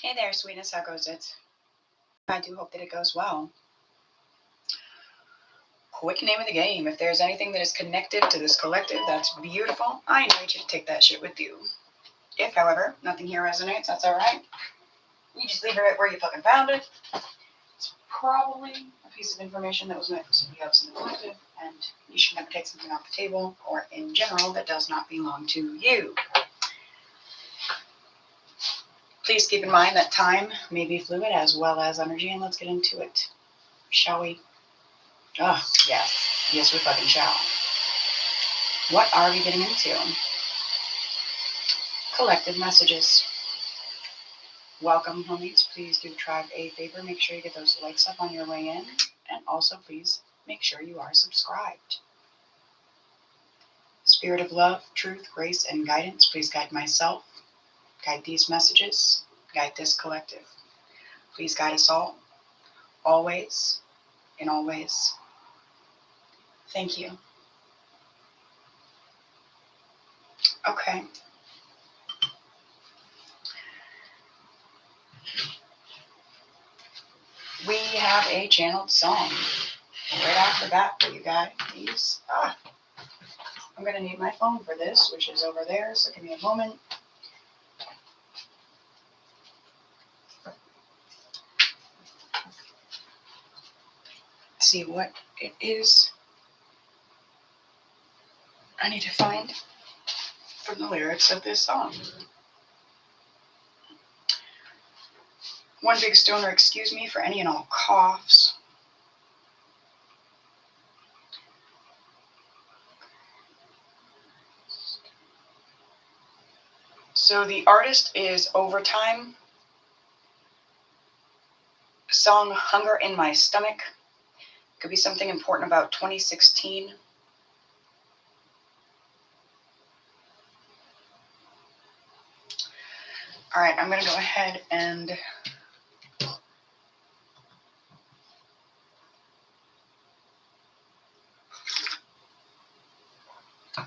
Hey there, sweetness. How goes it? I do hope that it goes well. Quick name of the game. If there's anything that is connected to this collective, that's beautiful. I invite you to take that shit with you. If, however, nothing here resonates, that's all right. You just leave it right where you fucking found it. It's probably a piece of information that was meant for somebody else in the collective, and you should never take something off the table, or in general, that does not belong to you. Please keep in mind that time may be fluid as well as energy, and let's get into it. Shall we? Oh, yes. Yes, we fucking shall. What are we getting into? Collective messages. Welcome, homies. Please do Tribe a favor. Make sure you get those likes up on your way in. And also, please make sure you are subscribed. Spirit of love, truth, grace, and guidance, please guide myself. Guide these messages. Guide this collective. Please guide us all. Always. And always. Thank you. Okay. We have a channeled song right off the bat for you guys. I'm going to need my phone for this, which is over there, so give me a moment. See what it is I need to find from the lyrics of this song. One big stoner, excuse me for any and all coughs. So the artist is Overtime. Song Hunger in My Stomach. Could be something important about 2016. All right, I'm going to go ahead and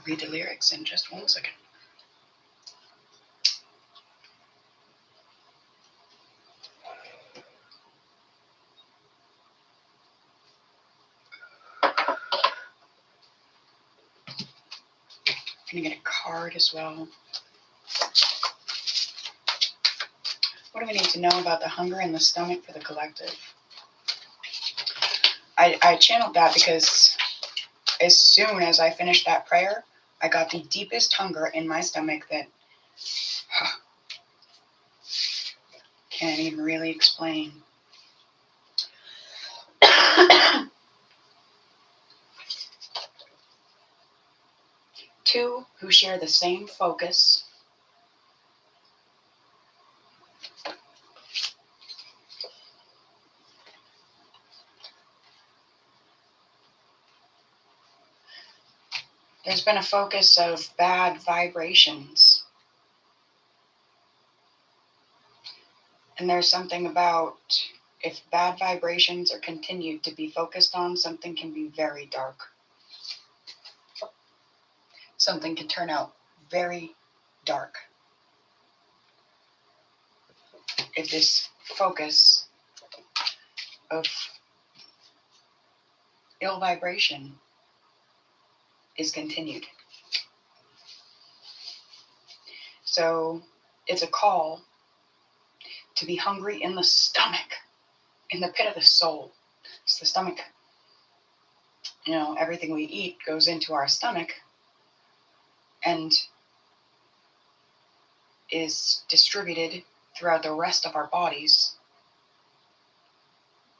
read the lyrics in just 1 second. I'm going to get a card as well. What do we need to know about the hunger in the stomach for the collective? I channeled that because as soon as I finished that prayer, I got the deepest hunger in my stomach that can't even really explain. Two who share the same focus. There's been a focus of bad vibrations. And there's something about if bad vibrations are continued to be focused on, something can be very dark. Something can turn out very dark if this focus of ill vibration is continued. So it's a call to be hungry in the stomach, in the pit of the soul. It's the stomach. You know, everything we eat goes into our stomach and is distributed throughout the rest of our bodies,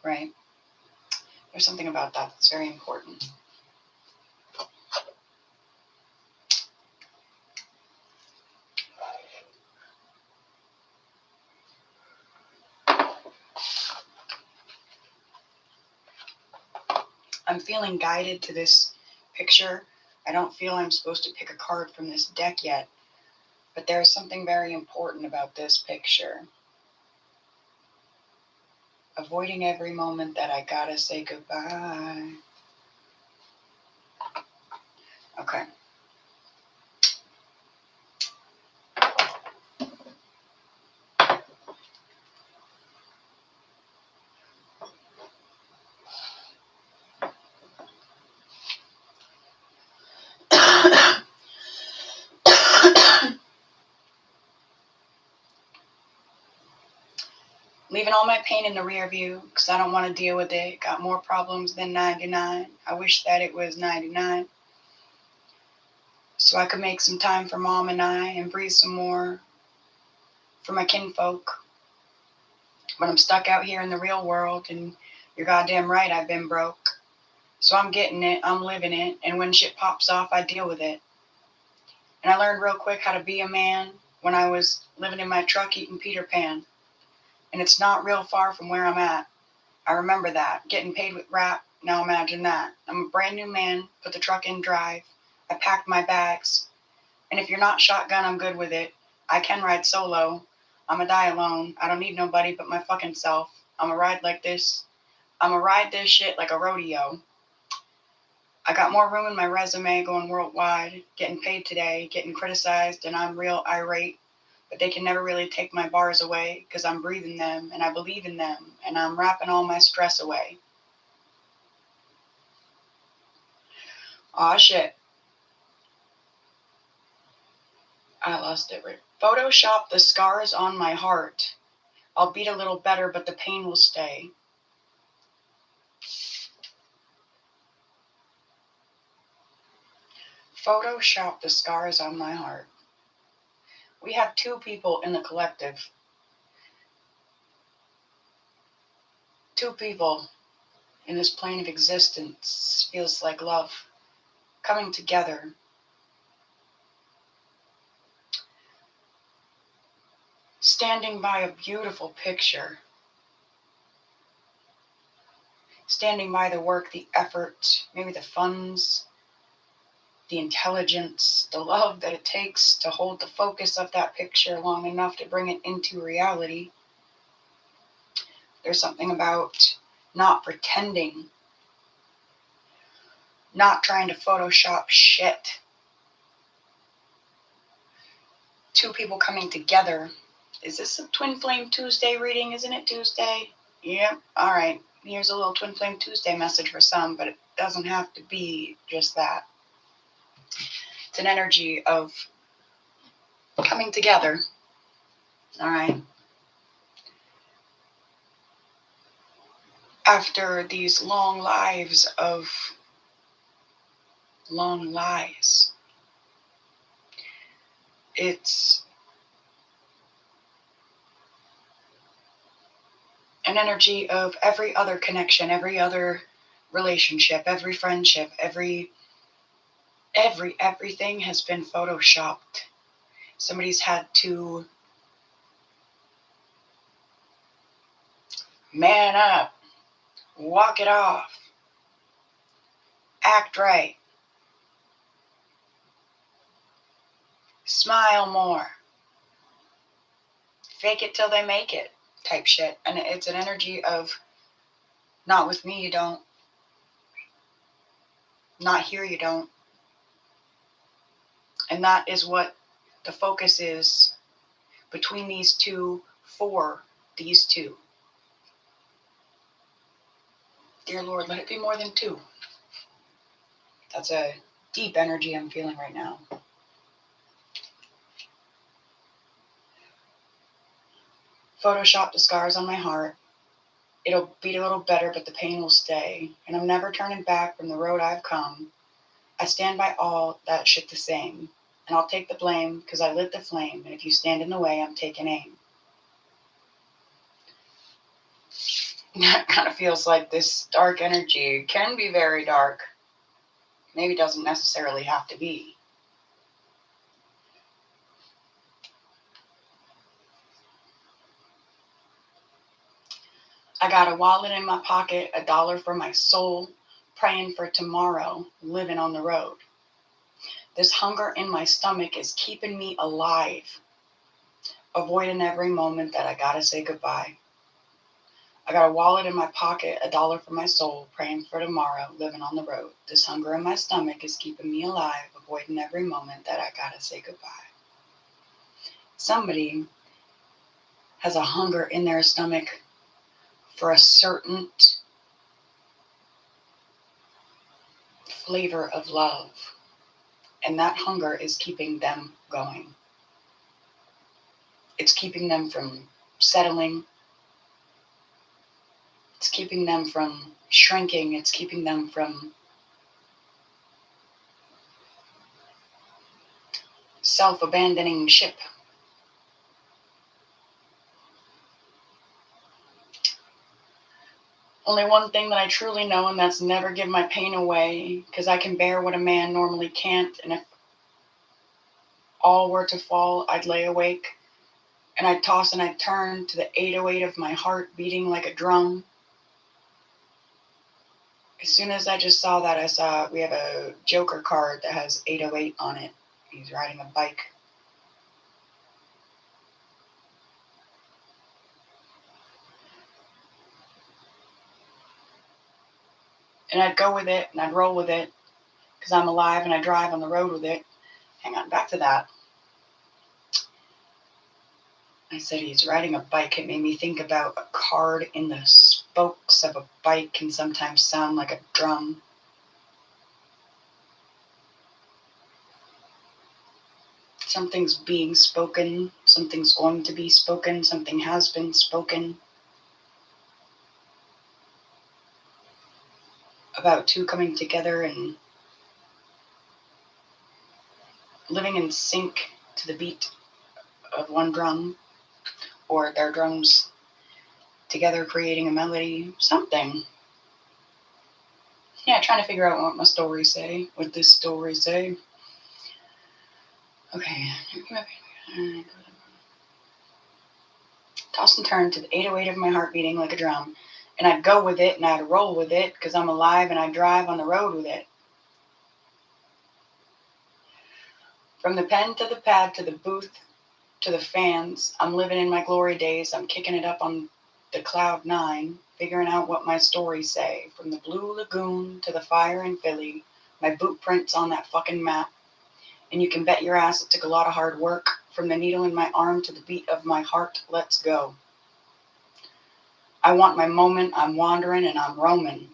right? There's something about that that's very important. I'm feeling guided to this picture. I don't feel I'm supposed to pick a card from this deck yet, but there's something very important about this picture. Avoiding every moment that I gotta say goodbye. Okay. leaving all my pain in the rear view because I don't want to deal with it. Got more problems than 99. I wish that it was 99. So I could make some time for Mom and I and breathe some more for my kinfolk. But I'm stuck out here in the real world, and you're goddamn right, I've been broke. So I'm getting it, I'm living it, and when shit pops off, I deal with it. And I learned real quick how to be a man when I was living in my truck eating Peter Pan. And it's not real far from where I'm at. I remember that. Getting paid with rap, now imagine that. I'm a brand new man, put the truck in drive. I packed my bags. And if you're not shotgun, I'm good with it. I can ride solo. I'ma die alone. I don't need nobody but my fucking self. I'ma ride like this. I'ma ride this shit like a rodeo. I got more room in my resume going worldwide, getting paid today, getting criticized, and I'm real irate. But they can never really take my bars away because I'm breathing them and I believe in them and I'm rapping all my stress away. Aw, shit. I lost it. Photoshop the scars on my heart. I'll beat a little better, but the pain will stay. Photoshop the scars on my heart. We have two people in the collective. Two people in this plane of existence. Feels like love coming together. Standing by a beautiful picture. Standing by the work, the effort, maybe the funds, the intelligence, the love that it takes to hold the focus of that picture long enough to bring it into reality. There's something about not pretending, not trying to Photoshop shit. Two people coming together. Is this a Twin Flame Tuesday reading? Isn't it Tuesday? Yep. All right. Here's a little Twin Flame Tuesday message for some, but it doesn't have to be just that. It's an energy of coming together. All right. After these long lives of long lies, it's an energy of every other connection, every other relationship, every friendship, everything has been photoshopped. Somebody's had to man up, walk it off, act right, smile more, fake it till they make it type shit. And it's an energy of not with me you don't, not here you don't. And that is what the focus is between these two, for these two. Dear Lord, let it be more than two. That's a deep energy I'm feeling right now. Photoshop the scars on my heart. It'll beat a little better, but the pain will stay. And I'm never turning back from the road I've come. I stand by all that shit the same. And I'll take the blame because I lit the flame. And if you stand in the way, I'm taking aim. That kind of feels like this dark energy can be very dark. Maybe doesn't necessarily have to be. I got a wallet in my pocket, $1 for my soul, praying for tomorrow, living on the road. This hunger in my stomach is keeping me alive, avoiding every moment that I gotta say goodbye. I got a wallet in my pocket, $1 for my soul, praying for tomorrow, living on the road. This hunger in my stomach is keeping me alive, avoiding every moment that I gotta say goodbye. Somebody has a hunger in their stomach for a certain flavor of love, and that hunger is keeping them going. It's keeping them from settling. It's keeping them from shrinking. It's keeping them from self-abandoning ship. Only one thing that I truly know, and that's never give my pain away, because I can bear what a man normally can't, and if all were to fall, I'd lay awake, and I'd toss and I'd turn to the 808 of my heart beating like a drum. As soon as I just saw that, I saw we have a Joker card that has 808 on it. He's riding a bike. And I'd go with it, and I'd roll with it, because I'm alive, and I drive on the road with it. Hang on, back to that. I said he's riding a bike. It made me think about a card in the spokes of a bike can sometimes sound like a drum. Something's being spoken. Something's going to be spoken. Something has been spoken. About two coming together and living in sync to the beat of one drum, or their drums together creating a melody, something. Yeah, trying to figure out what my story say. What this story say. Okay. Toss and turn to the 808 of my heart beating like a drum. And I'd go with it and I'd roll with it because I'm alive, and I'd drive on the road with it. From the pen to the pad to the booth to the fans, I'm living in my glory days. I'm kicking it up on the cloud 9, figuring out what my stories say. From the Blue Lagoon to the fire in Philly, my boot prints on that fucking map. And you can bet your ass it took a lot of hard work. From the needle in my arm to the beat of my heart, let's go. I want my moment, I'm wandering and I'm roaming.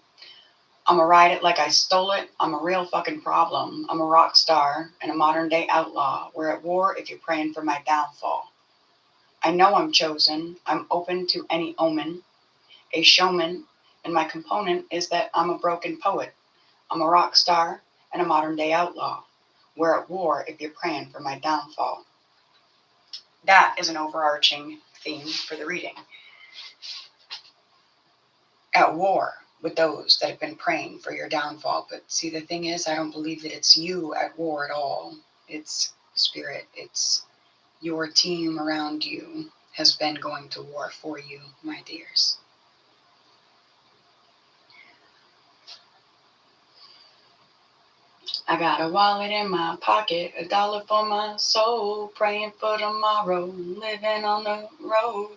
I'ma ride it like I stole it. I'm a real fucking problem. I'm a rock star and a modern day outlaw. We're at war if you're praying for my downfall. I know I'm chosen. I'm open to any omen. A showman, and my component is that I'm a broken poet. I'm a rock star and a modern day outlaw. We're at war if you're praying for my downfall. That is an overarching theme for the reading. At war with those that have been praying for your downfall. But see, the thing is, I don't believe that it's you at war at all. It's spirit. It's your team around you has been going to war for you, my dears. I got a wallet in my pocket, $1 for my soul, praying for tomorrow, living on the road.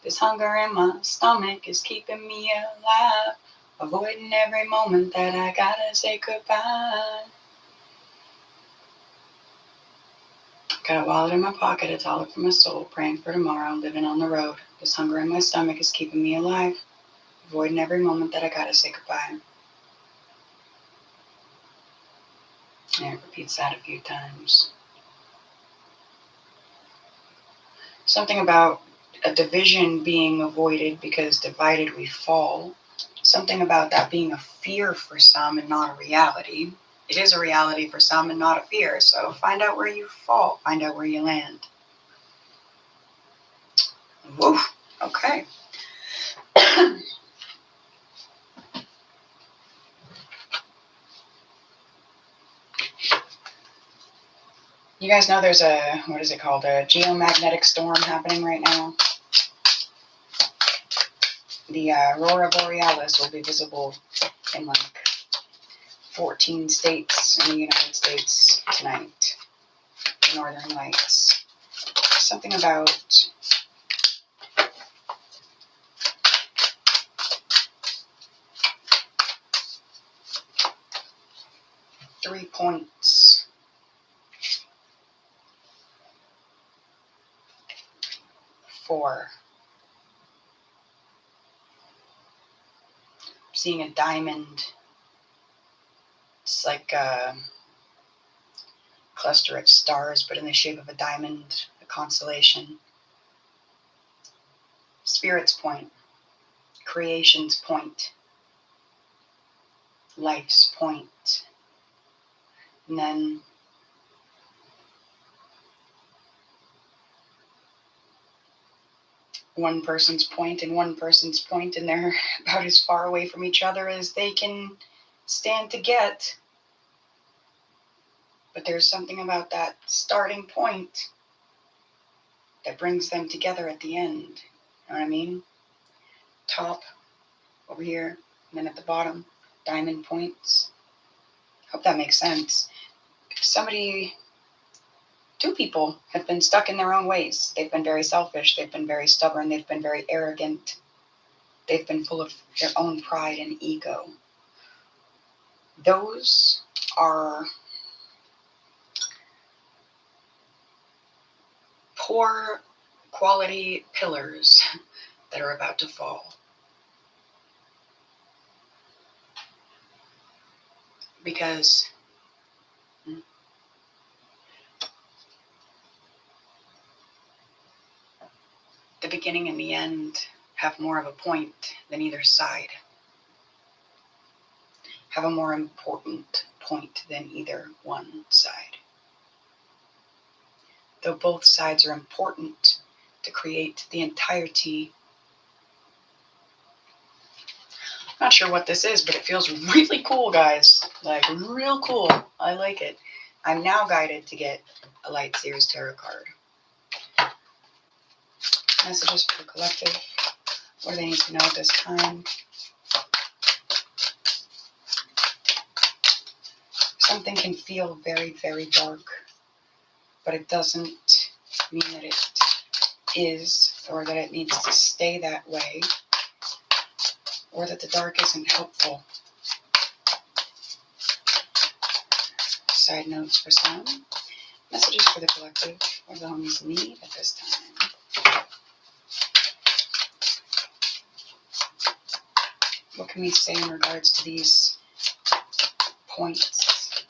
This hunger in my stomach is keeping me alive, avoiding every moment that I gotta say goodbye. Got a wallet in my pocket, $1 for my soul, praying for tomorrow, living on the road. This hunger in my stomach is keeping me alive, avoiding every moment that I gotta say goodbye. And it repeats that a few times. Something about a division being avoided because divided we fall. Something about that being a fear for some and not a reality. It is a reality for some and not a fear. So find out where you fall. Find out where you land. Woo. Okay. You guys know there's a, what is it called? A geomagnetic storm happening right now. The Aurora Borealis will be visible in like 14 states in the United States tonight. The Northern Lights. Something about .3 points. Four. Seeing a diamond. It's like a cluster of stars, but in the shape of a diamond, a constellation. Spirit's point. creation's point, life's point. And then one person's point and one person's point, and they're about as far away from each other as they can stand to get. But there's something about that starting point that brings them together at the end. You know what I mean? Top over here, and then at the bottom, diamond points. Hope that makes sense. Two people have been stuck in their own ways. They've been very selfish. They've been very stubborn. They've been very arrogant. They've been full of their own pride and ego. Those are poor quality pillars that are about to fall. Because the beginning and the end have more of a point than either side. Have a more important point than either one side. Though both sides are important to create the entirety. Not sure what this is, but it feels really cool, guys. Like, real cool. I like it. I'm now guided to get a Light Seers Tarot card. Messages for the collective. What do they need to know at this time? Something can feel very, very dark, but it doesn't mean that it is, or that it needs to stay that way, or that the dark isn't helpful. Side notes for some. Messages for the collective. What do the homies need at this time? What can we say in regards to these points?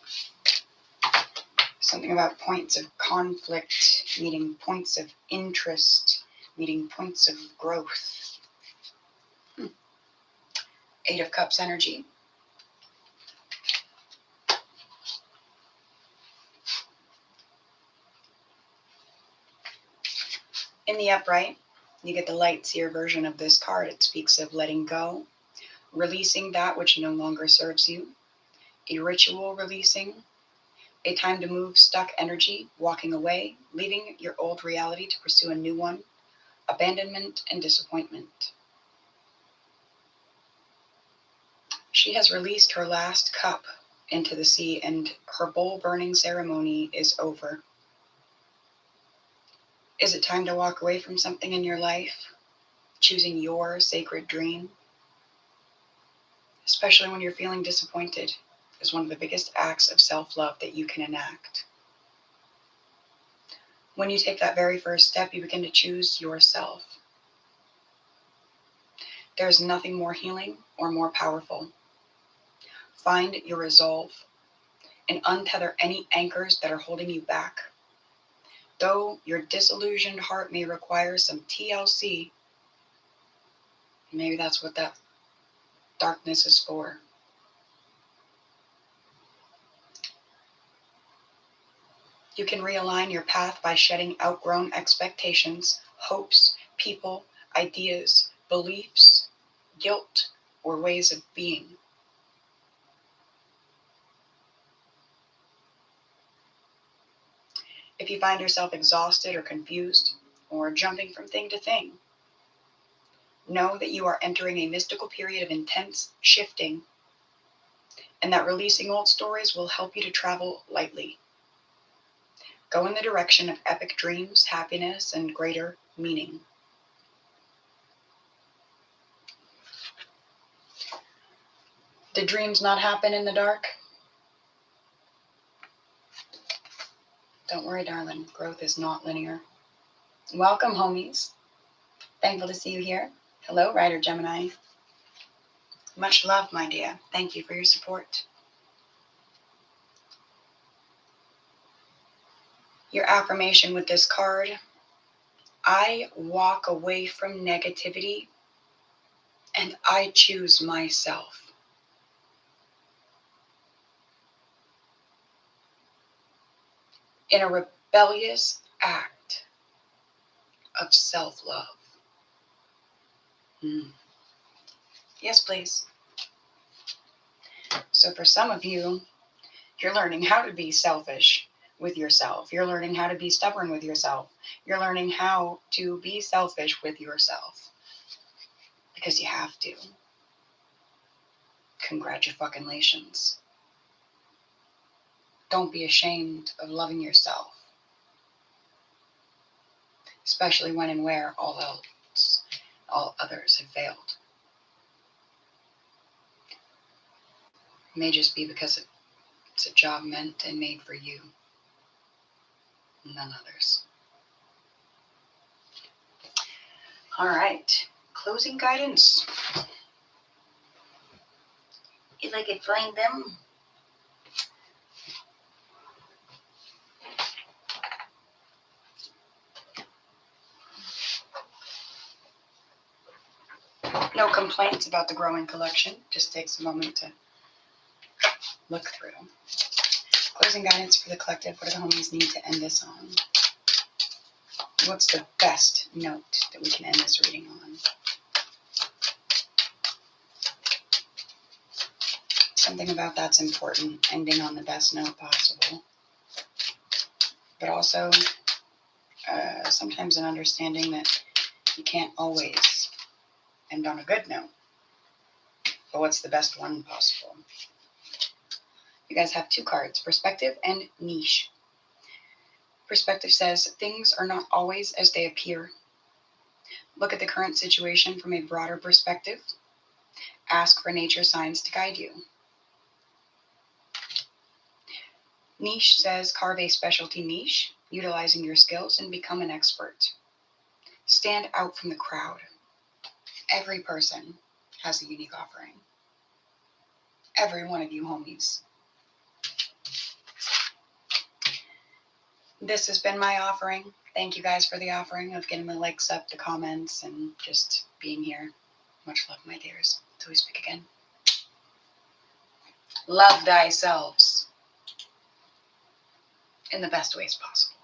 Something about points of conflict, meeting points of interest, meeting points of growth. Eight of Cups energy. In the upright, you get the Light Seer version of this card. It speaks of letting go, releasing that which no longer serves you, a ritual releasing, a time to move stuck energy, walking away, leaving your old reality to pursue a new one, abandonment and disappointment. She has released her last cup into the sea, and her bowl burning ceremony is over. Is it time to walk away from something in your life? Choosing your sacred dream? Especially when you're feeling disappointed, is one of the biggest acts of self-love that you can enact. When you take that very first step, you begin to choose yourself. There's nothing more healing or more powerful. Find your resolve and untether any anchors that are holding you back. Though your disillusioned heart may require some TLC, maybe that's what that darkness is for. You can realign your path by shedding outgrown expectations, hopes, people, ideas, beliefs, guilt, or ways of being. If you find yourself exhausted or confused, or jumping from thing to thing, know that you are entering a mystical period of intense shifting, and that releasing old stories will help you to travel lightly. Go in the direction of epic dreams, happiness, and greater meaning. Did dreams not happen in the dark? Don't worry, darling. Growth is not linear. Welcome, homies. Thankful to see you here. Hello, Rider Gemini. Much love, my dear. Thank you for your support. Your affirmation with this card: I walk away from negativity and I choose myself. In a rebellious act of self-love. Yes, please. So for some of you, you're learning how to be selfish with yourself. You're learning how to be stubborn with yourself. You're learning how to be selfish with yourself. Because you have to. Congratulations. Don't be ashamed of loving yourself. Especially when and where all others have failed. It may just be because it's a job meant and made for you. None others. All right. Closing guidance. If I could find them. No complaints about the growing collection. Just takes a moment to look through. Closing guidance for the collective. What do the homies need to end this on? What's the best note that we can end this reading on? Something about that's important, ending on the best note possible. But also, sometimes an understanding that you can't always end on a good note. But what's the best one possible? You guys have two cards, perspective and niche. Perspective says, things are not always as they appear. Look at the current situation from a broader perspective. Ask for nature signs to guide you. Niche says, carve a specialty niche, utilizing your skills and become an expert. Stand out from the crowd. Every person has a unique offering. Every one of you homies. This has been my offering. Thank you guys for the offering of getting the likes up, the comments, and just being here. Much love, my dears. Till we speak again. Love thyself in the best ways possible.